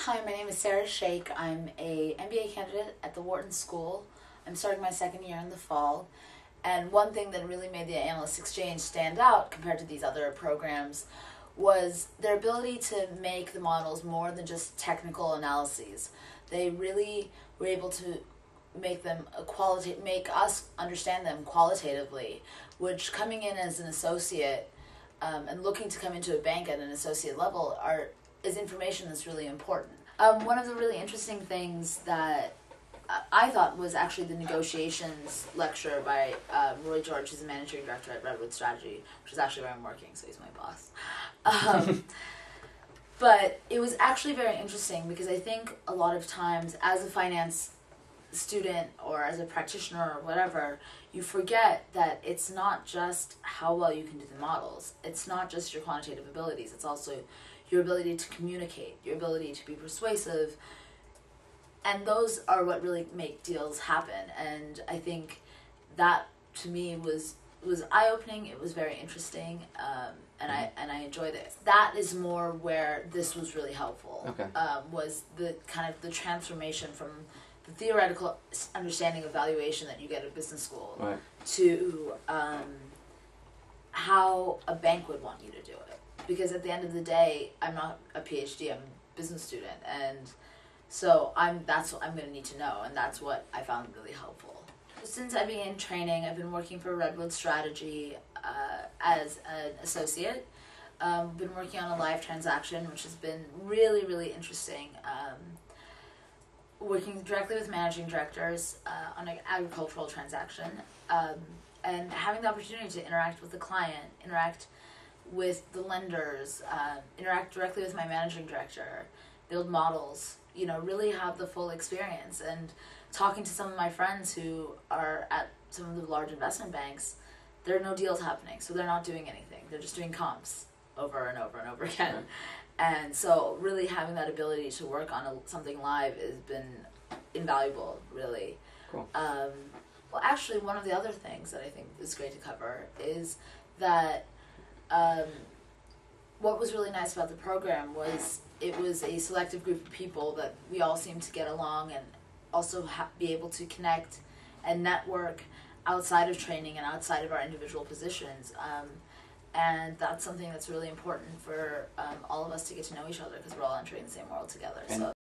Hi, my name is Sarah Sheikh. I'm a MBA candidate at the Wharton School. I'm starting my second year in the fall. And one thing that really made the Analyst Exchange stand out compared to these other programs was their ability to make the models more than just technical analyses. They really were able to make them make us understand them qualitatively, which coming in as an associate and looking to come into a bank at an associate level is information that's really important. One of the really interesting things that I thought was actually the negotiations lecture by Roy George, who's the managing director at Redwood Strategy, which is actually where I'm working, so he's my boss. But it was actually very interesting because I think a lot of times as a finance student or as a practitioner or whatever, you forget that it's not just how well you can do the models. It's not just your quantitative abilities. It's also your ability to communicate, your ability to be persuasive. And those are what really make deals happen. And I think that to me was eye-opening. It was very interesting, and I enjoyed it. That is more where this was really helpful. Okay. Was the kind of the transformation from the theoretical understanding of valuation that you get at business school, right, to how a bank would want you to do it. Because at the end of the day, I'm not a PhD, I'm a business student, and so that's what I'm going to need to know, and that's what I found really helpful. Since I began training, I've been working for Redwood Strategy as an associate. Been working on a live transaction, which has been really, really interesting. Working directly with managing directors on an agricultural transaction, and having the opportunity to interact with the client, interact with the lenders, interact directly with my managing director, build models, really have the full experience. And talking to some of my friends who are at some of the large investment banks, there are no deals happening, so they're not doing anything. They're just doing comps over and over and over again. And so really having that ability to work on something live has been invaluable, really. Cool. Well, actually, one of the other things that I think is great to cover is that what was really nice about the program was it was a selective group of people that we all seemed to get along and also be able to connect and network outside of training and outside of our individual positions. And that's something that's really important for all of us to get to know each other because we're all entering the same world together. So.